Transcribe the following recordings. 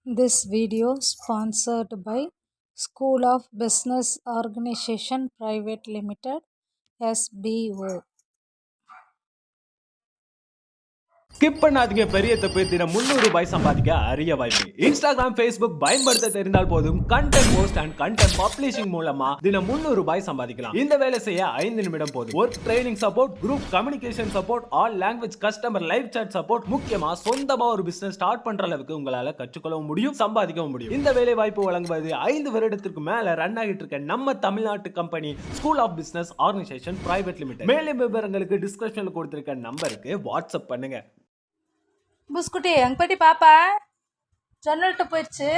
This video sponsored by School of Business Organization Private Limited SBO. Skip பண்ணாதீங்க. பெரிய தப்பு. தினம் 300 ரூபாய் சம்பாதிக்க அரிய வாய்ப்பு. இன்ஸ்டாகிராம், ஃபேஸ்புக் பயன்படுத்த தெரிந்தால் போதும் content post and content publishing மூலமா தினம் 300 ரூபாய் சம்பாதிக்கலாம். இந்த வேலை செய்ய 5 நிமிடம் போதும். Work training support, group communication support, all language customer live chat support, முக்கியமா சொந்தமா ஒரு பிசினஸ் ஸ்டார்ட் பண்ற அளவுக்கு உங்களால கற்றுக்கொள்ளவும் முடியும், சம்பாதிக்கவும் முடியும். இந்த வேலை வாய்ப்பு வழங்குவது 5 வருடத்திற்கு மேல ரன் ஆகிட்டு இருக்க நம்ம தமிழ்நாட்டு company school of business organisation private limited. மேலும் விவரங்களுக்கு டிஸ்கிரிப்ஷன்ல கொடுத்திருக்க நம்பருக்கு வாட்ஸ்அப் பண்ணுங்க. புஸ்குட்டி அங்கே போய்ட்டு பாப்பா ஜன்னல்கிட்ட போயிடுச்சு.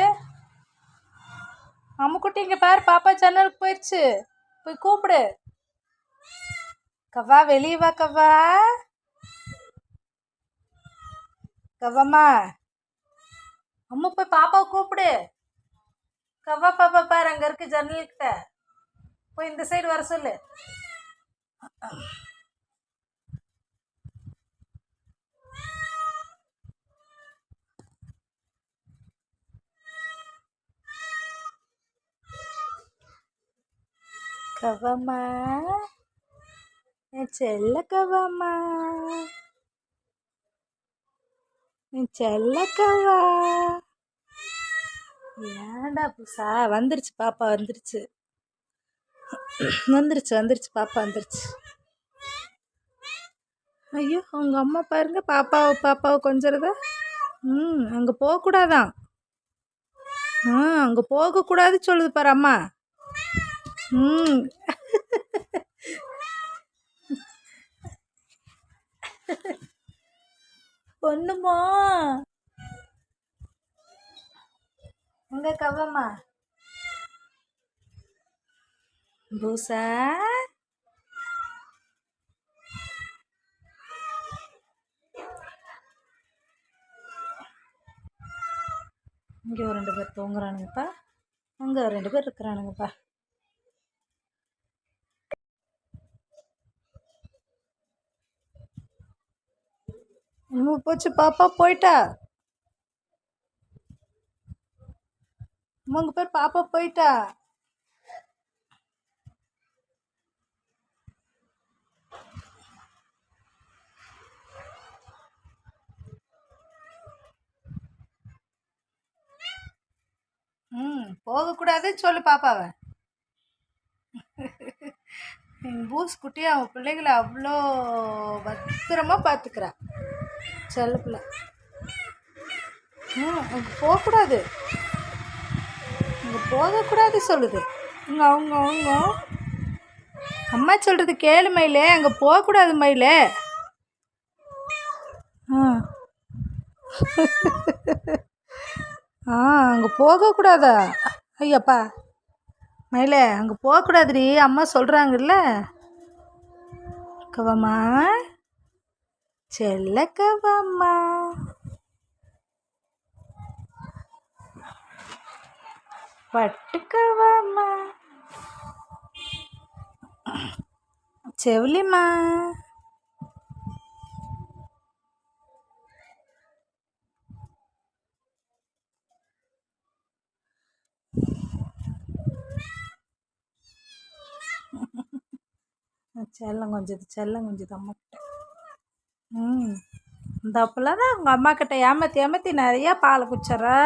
அம்முக்குட்டி இங்கே பாரு, பாப்பா ஜன்னலுக்கு போயிடுச்சு. போய் கூப்பிடு. கவ்வா வெளியே வா. கவ்வா கவ்வாம்மா, அம்மா போய் பாப்பாவை கூப்பிடு. கவ்வா பாப்பா பாரு அங்கே இருக்கு ஜன்னல்கிட்ட. போய் இந்த சைடு வர சொல்லு. கவ்வாம்மா, என் செல்ல கவ்வாம்மா, என் செல்ல கவ்வா. ஏன்டா புதுசா வந்துருச்சு பாப்பா, வந்துருச்சு வந்துருச்சு வந்துருச்சு பாப்பா வந்துருச்சு. ஐயோ அவங்க அம்மா பாருங்க, பாப்பாவை கொஞ்சிறதா. அங்கே போகக்கூடாதான். அங்கே போகக்கூடாது சொல்லுது பாரு அம்மா. ஒண்ணுமா எங்க கவ்வம்மா பூசா. இங்கே ஒரு 2 பேர் தூங்குறானுங்கப்பா, அங்கே 2 பேர் இருக்கிறானுங்கப்பா. இன்னும் போச்சு பாப்பா போயிட்டா. உங்க பேர் பாப்பா போயிட்டா. போகக்கூடாதுன்னு சொல்லு பாப்பாவை. எங்கள் பூஸ் குட்டி அவன் பிள்ளைகளை அவ்வளோ பத்திரமா பார்த்துக்கிறா, செல்ல பிள்ளை. அங்கே போகக்கூடாது, அங்கே போகக்கூடாது சொல்லுது. இங்கே அவங்க அம்மா சொல்கிறது கேளு மயிலே, அங்கே போகக்கூடாது மயிலே. அங்கே போகக்கூடாதா? ஐயப்பா மயிலே, அங்கே போகக்கூடாதுடி, அம்மா சொல்கிறாங்கல்ல. கவ்வாம்மா, செல்ல கவ்வாம்மா, பட்டு கவ்வாம்மா, செவிலிம்மா. செல்லம் கொஞ்சது அம்மாக்கிட்ட. இந்த அப்பெல்லாம் தான் அவங்க அம்மாக்கிட்ட ஏமாற்றி நிறையா பாலை குடிச்சிட்றா.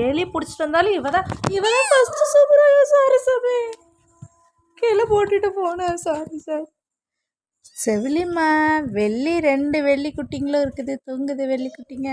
எலி பிடிச்சிட்டு வந்தாலும் இவ தான் ஃபஸ்ட்டு சூப்பராக. சாரி சாமி, கீழே போட்டுட்டு போனேன், சாரி சார். செவிலிம்மா, 2 வெள்ளி குட்டிங்களும் இருக்குது, தூங்குது வெள்ளி குட்டிங்க.